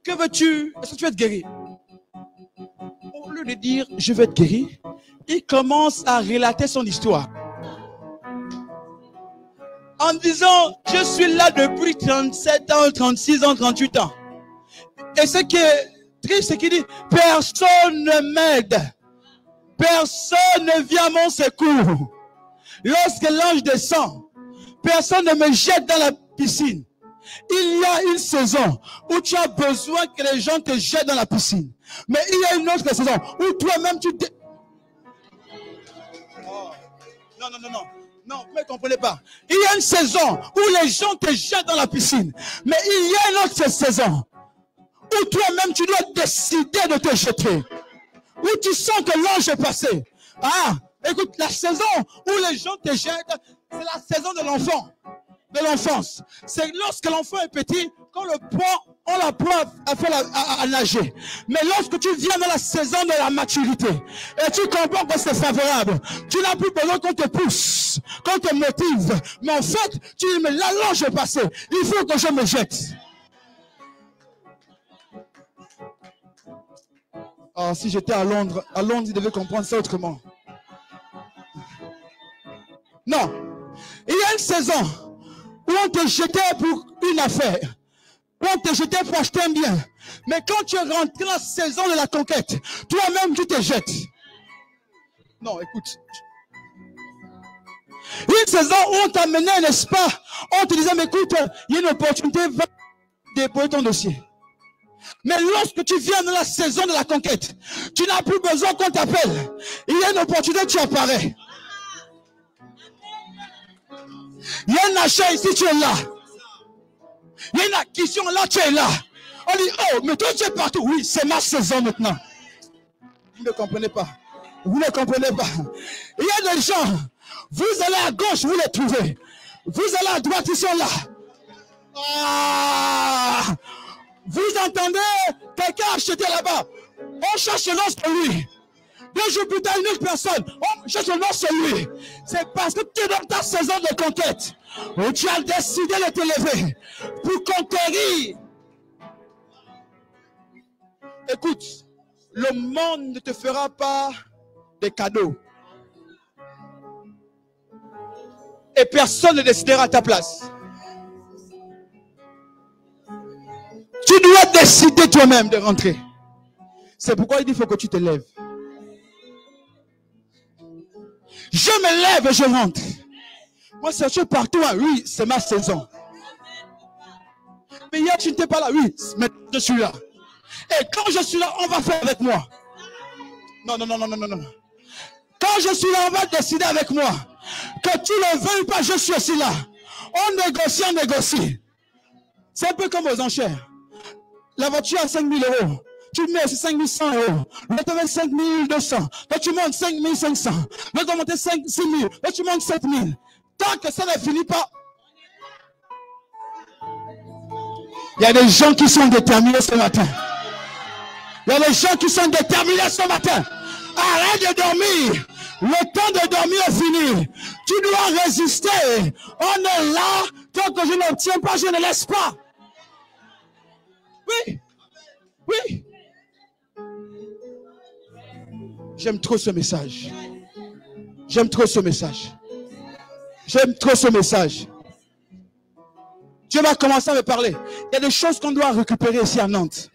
Que veux-tu? Est-ce que tu veux être guéri? Au lieu de dire, je veux être guéri, il commence à relater son histoire. En disant, je suis là depuis 37 ans, 36 ans, 38 ans. Et ce qui est triste, c'est qu'il dit, personne ne m'aide. Personne ne vient à mon secours. Lorsque l'ange descend, personne ne me jette dans la piscine. Il y a une saison où tu as besoin que les gens te jettent dans la piscine. Mais il y a une autre saison où toi-même tu te... Oh. Non, non, non, non. Non, vous ne comprenez pas. Il y a une saison où les gens te jettent dans la piscine. Mais il y a une autre saison où toi-même tu dois décider de te jeter. Où tu sens que l'ange est passé. Ah, écoute, la saison où les gens te jettent, c'est la saison de l'enfant, de l'enfance. C'est lorsque l'enfant est petit, qu'on le prend, on l'apprend à nager. Mais lorsque tu viens dans la saison de la maturité, et tu comprends que c'est favorable, tu n'as plus besoin qu'on te pousse, qu'on te motive. Mais en fait, tu dis, mais là, l'ange est passé, il faut que je me jette. Ah, si j'étais à Londres, il devait comprendre ça autrement. Non. Il y a une saison où on te jetait pour une affaire. Où on te jetait pour acheter un bien. Mais quand tu es rentré dans la saison de la conquête, toi-même tu te jettes. Non, écoute. Une saison où on t'amenait, n'est-ce pas? On te disait, mais écoute, il y a une opportunité, va déposer ton dossier. Mais lorsque tu viens dans la saison de la conquête, tu n'as plus besoin qu'on t'appelle. Il y a une opportunité, tu apparais. Il y a un achat ici, tu es là. Il y a une acquisition là, tu es là. On dit, oh, mais toi tu es partout. Oui, c'est ma saison maintenant. Vous ne comprenez pas. Vous ne comprenez pas. Il y a des gens, vous allez à gauche, vous les trouvez. Vous allez à droite, ils sont là. Ah! Vous entendez quelqu'un acheter là-bas. On cherche le nom sur lui. 2 jours plus tard, une autre personne. On cherche le nom sur lui. C'est parce que tu es dans ta saison de conquête où tu as décidé de te lever pour conquérir. Écoute, le monde ne te fera pas des cadeaux. Et personne ne décidera à ta place. dois décider toi-même de rentrer. C'est pourquoi il dit, il faut que tu te lèves. Je me lève et je rentre. Moi, c'est je partout. Oui, c'est ma saison. Mais hier, tu n'étais pas là. Oui, mais je suis là. Et quand je suis là, on va faire avec moi. Non. Quand je suis là, on va décider avec moi. Que tu le veuilles pas, je suis aussi là. On négocie. C'est un peu comme aux enchères. La voiture à 5 000 €. Tu mets aussi 5 100 €. Là, tu mets 5 200. Là, tu montes 5 500. Là, tu montes 6 000. Là, tu montes 7 000. Tant que ça ne finit pas. Il y a des gens qui sont déterminés ce matin. Il y a des gens qui sont déterminés ce matin. Arrête de dormir. Le temps de dormir est fini. Tu dois résister. On est là. Tant que je n'obtiens pas, je ne laisse pas. Oui. J'aime trop ce message. Dieu va commencer à me parler. Il y a des choses qu'on doit récupérer ici à Nantes.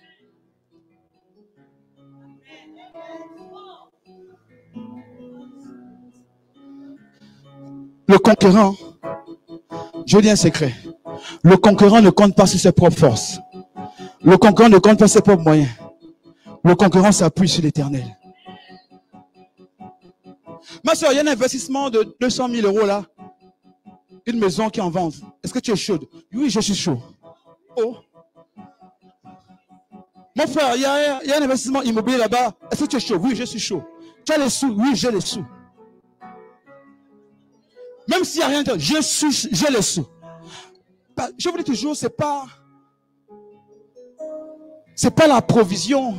Le conquérant, je dis un secret. Le conquérant ne compte pas sur ses propres forces. Le conquérant ne compte pas sur ses propres moyens. Le conquérant s'appuie sur l'Éternel. Ma soeur, il y a un investissement de 200 000 € là. Une maison qui est en vente. Est-ce que tu es chaude? Oui, je suis chaud. Oh. Mon frère, il y a un investissement immobilier là-bas. Est-ce que tu es chaud? Oui, je suis chaud. Tu as les sous? Oui, j'ai les sous. Même s'il n'y a rien de... j'ai les sous. Je vous dis toujours, c'est pas la provision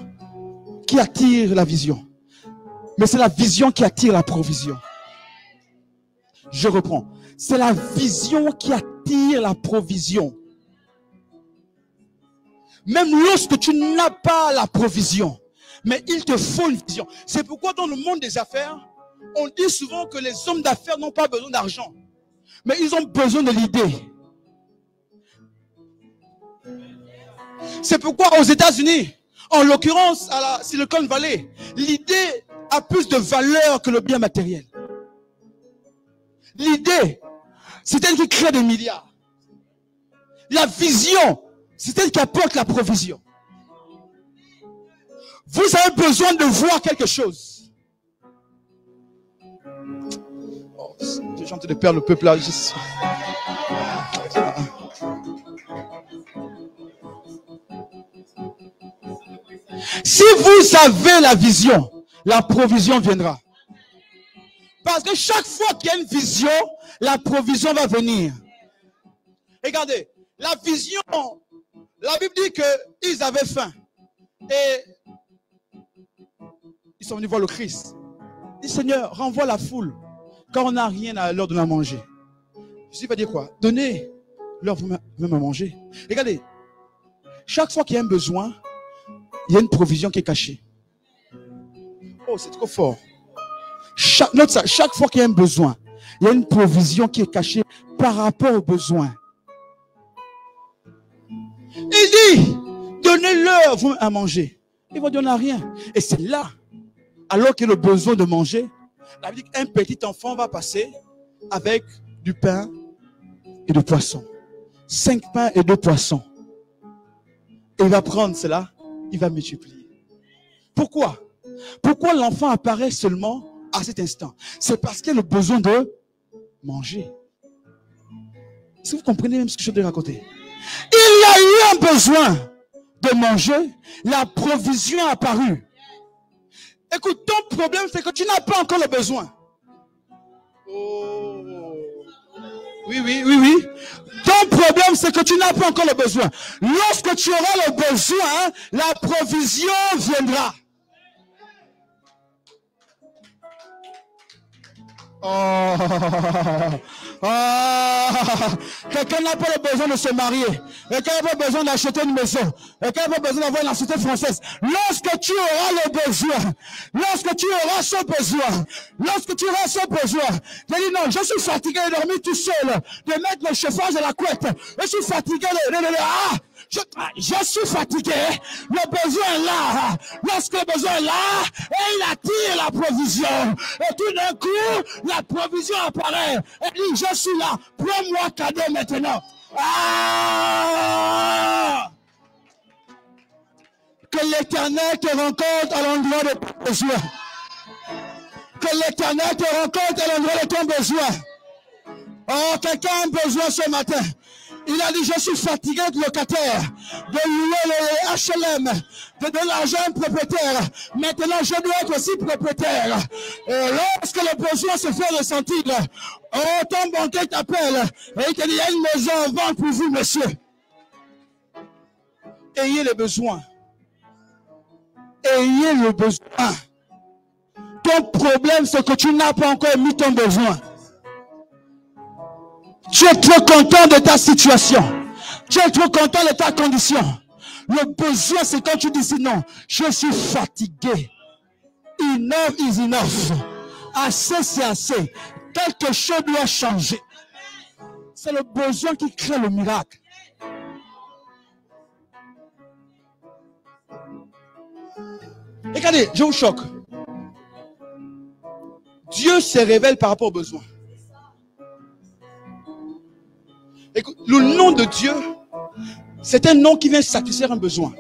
qui attire la vision. Mais c'est la vision qui attire la provision. Je reprends. C'est la vision qui attire la provision. Même lorsque tu n'as pas la provision, mais il te faut une vision. C'est pourquoi dans le monde des affaires, on dit souvent que les hommes d'affaires n'ont pas besoin d'argent, mais ils ont besoin de l'idée. C'est pourquoi aux États-Unis, en l'occurrence à la Silicon Valley, l'idée a plus de valeur que le bien matériel. L'idée, c'est elle qui crée des milliards. La vision, c'est elle qui apporte la provision. Vous avez besoin de voir quelque chose. Oh, j'ai chanté de perdre le peuple là. Si vous avez la vision, la provision viendra. Parce que chaque fois qu'il y a une vision, la provision va venir. Regardez, la vision, la Bible dit qu'ils avaient faim. Et ils sont venus voir le Christ. Ils disent, Seigneur, renvoie la foule, car on n'a rien à leur donner à manger. Jésus va dire quoi? Donnez-leur même à manger. Regardez, chaque fois qu'il y a un besoin, il y a une provision qui est cachée. Oh, c'est trop fort. Note ça, chaque fois qu'il y a un besoin, il y a une provision qui est cachée par rapport au besoin. Il dit, donnez-leur vous à manger. Ils vont donner rien. Et c'est là, alors qu'il y a le besoin de manger, la Bible dit qu'un petit enfant va passer avec du pain et du poisson. 5 pains et 2 poissons. Et il va prendre cela, il va multiplier. Pourquoi? Pourquoi l'enfant apparaît seulement à cet instant? C'est parce qu'il a le besoin de manger. Est-ce que vous comprenez même ce que je viens de raconter? Il y a eu un besoin de manger, la provision est apparue. Écoute, ton problème c'est que tu n'as pas encore le besoin. Oh. Oui. Ton problème c'est que tu n'as pas encore le besoin. Lorsque tu auras le besoin, la provision viendra. Quelqu'un n'a pas le besoin de se marier. Quelqu'un n'a pas besoin d'acheter une maison. Quelqu'un n'a pas besoin d'avoir une nationalité française. Lorsque tu auras le besoin, lorsque tu auras ce besoin, je dis non, je suis fatigué de dormir tout seul, de mettre le chauffage à la couette. Je suis fatigué Je suis fatigué. Le besoin est là. Lorsque le besoin est là, et il attire la provision. Et tout d'un coup, la provision apparaît. Et dit, je suis là. Prends-moi cadeau maintenant. Ah! Que l'Éternel te rencontre à l'endroit de ton besoin. Que l'Éternel te rencontre à l'endroit de ton besoin. Oh, quelqu'un a un besoin ce matin. Il a dit, je suis fatigué de locataire, de louer les HLM, de donner l'argent à un propriétaire. Maintenant, je dois être aussi propriétaire. Et lorsque le besoin se fait ressentir, oh, ton banquier t'appelle et il te dit, il y a une maison en vente pour vous, monsieur. Ayez le besoin. Ayez le besoin. Ton problème, c'est que tu n'as pas encore mis ton besoin. Tu es trop content de ta situation. Tu es trop content de ta condition. Le besoin, c'est quand tu dis non, je suis fatigué. Enough is enough. Assez, c'est assez. Quelque chose doit changer. C'est le besoin qui crée le miracle. Regardez, je vous choque. Dieu se révèle par rapport aux besoins. Écoute, le nom de Dieu, c'est un nom qui vient satisfaire un besoin.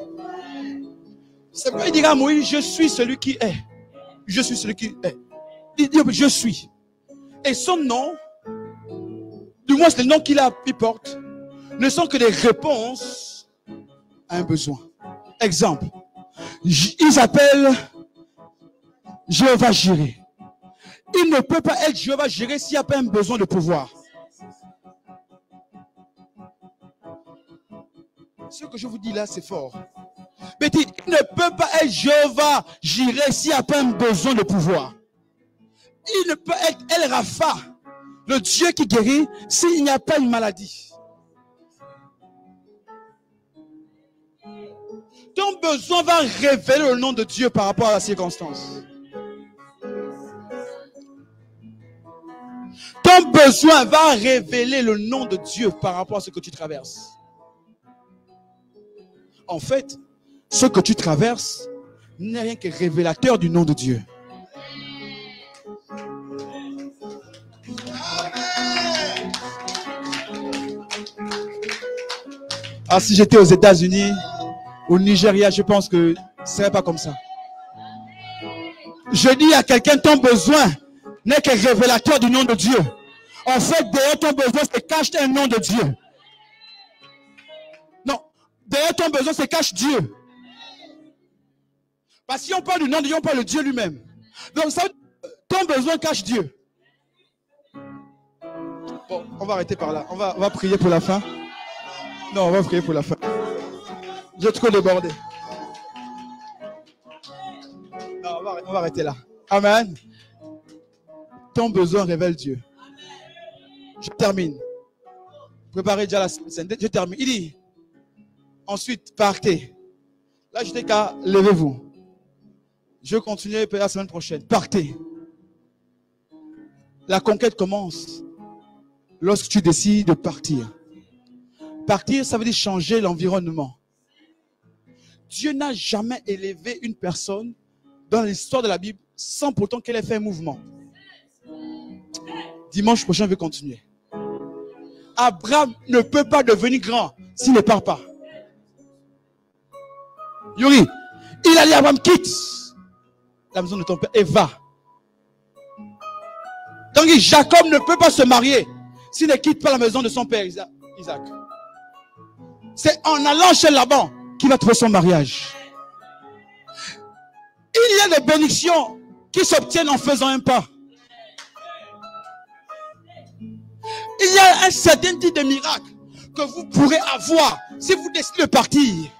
C'est pourquoi il dira à Moïse, je suis celui qui est. Je suis celui qui est. Il dit, je suis. Et son nom, du moins c'est le nom qu'il porte, ne sont que des réponses à un besoin. Exemple, ils appellent Jéhovah Jireh. Il ne peut pas être Jéhovah Jireh s'il n'y a pas un besoin de pouvoir. Ce que je vous dis là, c'est fort. Mais il ne peut pas être Jéhovah Jireh s'il n'y a pas un besoin de pouvoir. Il ne peut être El Rapha, le Dieu qui guérit, s'il n'y a pas une maladie. Ton besoin va révéler le nom de Dieu par rapport à la circonstance. Ton besoin va révéler le nom de Dieu par rapport à ce que tu traverses. En fait, ce que tu traverses n'est rien que révélateur du nom de Dieu. Ah, si j'étais aux États-Unis, au Nigeria, je pense que ce ne serait pas comme ça. Je dis à quelqu'un, ton besoin n'est que révélateur du nom de Dieu. En fait, derrière ton besoin, se cache un nom de Dieu. Non, derrière ton besoin, se cache Dieu. Parce que si on parle du nom de Dieu, on parle de Dieu lui-même. Donc, ça, ton besoin cache Dieu. Bon, on va arrêter par là. On va prier pour la fin. Non, on va prier pour la fin. J'ai trop débordé. Non, on va arrêter là. Amen. Ton besoin révèle Dieu. Je termine. Préparez déjà la scène. Je termine. Il dit, ensuite, partez. Là, je dis qu'à levez-vous. Je vais continuer la semaine prochaine. Partez. La conquête commence lorsque tu décides de partir. Partir, ça veut dire changer l'environnement. Dieu n'a jamais élevé une personne dans l'histoire de la Bible sans pourtant qu'elle ait fait un mouvement. Dimanche prochain, je vais continuer. Abraham ne peut pas devenir grand s'il ne part pas. Yuri, il a dit à Abraham, quitte la maison de ton père et va. Donc Jacob ne peut pas se marier s'il ne quitte pas la maison de son père Isaac. C'est en allant chez Laban qu'il va trouver son mariage. Il y a des bénédictions qui s'obtiennent en faisant un pas. Il y a un certain type de miracle que vous pourrez avoir si vous décidez de partir.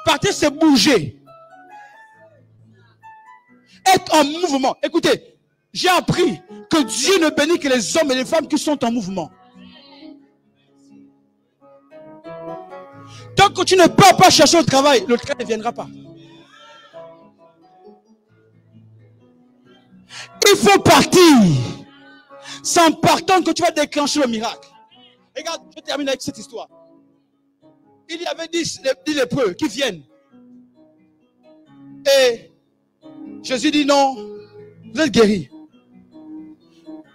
Partir, c'est bouger. Être en mouvement. Écoutez, j'ai appris que Dieu ne bénit que les hommes et les femmes qui sont en mouvement. Tant que tu ne pars pas chercher le travail, le travail ne viendra pas. Il faut partir. C'est en partant que tu vas déclencher le miracle. Regarde, je termine avec cette histoire. il y avait 10 lépreux qui viennent. Et Jésus dit non, vous êtes guéris.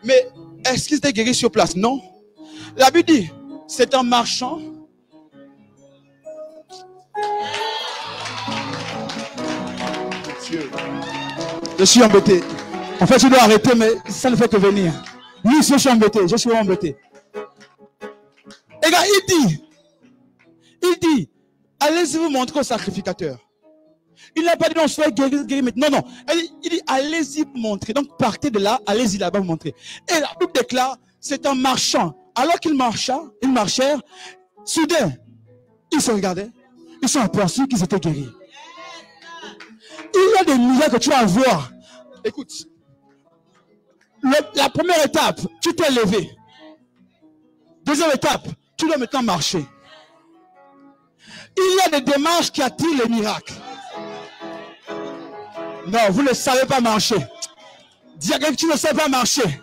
Mais est-ce qu'ils étaient guéris sur place? Non. La Bible dit, c'est en marchant. Dieu. Je suis embêté. En fait, je dois arrêter, mais ça ne fait que venir. Oui, je suis embêté, je suis embêté. Et là, il dit, allez-y vous montrer au sacrificateur. Il n'a pas dit non, soyez guéri maintenant. Non, non. Il dit, allez-y vous montrer. Donc, partez de là, allez-y là-bas vous montrer. Et la Bible déclare, c'est en marchant. Alors qu'ils marchèrent, soudain, ils se regardaient, ils sont aperçus qu'ils étaient guéris. Il y a des miracles que tu vas voir. Écoute, la première étape, tu t'es levé. Deuxième étape, tu dois maintenant marcher. Il y a des démarches qui attirent les miracles. Non, vous ne savez pas marcher. Dis à quelqu'un que tu ne sais pas marcher.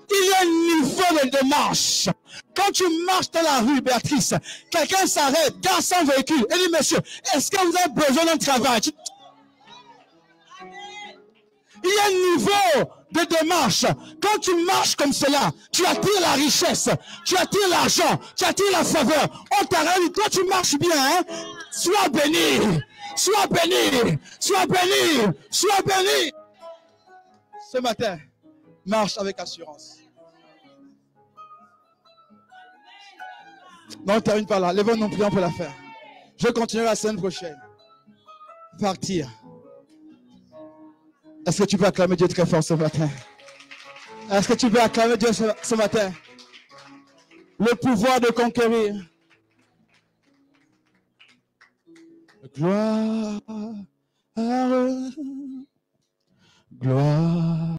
Il y a un niveau de démarche. Quand tu marches dans la rue, Béatrice, quelqu'un s'arrête dans son véhicule et dit, monsieur, est-ce que vous avez besoin d'un travail? Il y a un niveau de démarche. Quand tu marches comme cela, tu attires la richesse, tu attires l'argent, tu attires la faveur. On t'arrête, toi tu marches bien, hein? Sois béni, sois béni, sois béni, sois béni. Ce matin, marche avec assurance. Non, on termine par là. Lèvons nos prières pour la faire. Je continuerai la semaine prochaine. Partir. Est-ce que tu peux acclamer Dieu très fort ce matin? Est-ce que tu peux acclamer Dieu ce matin? Le pouvoir de conquérir. Gloire. Gloire.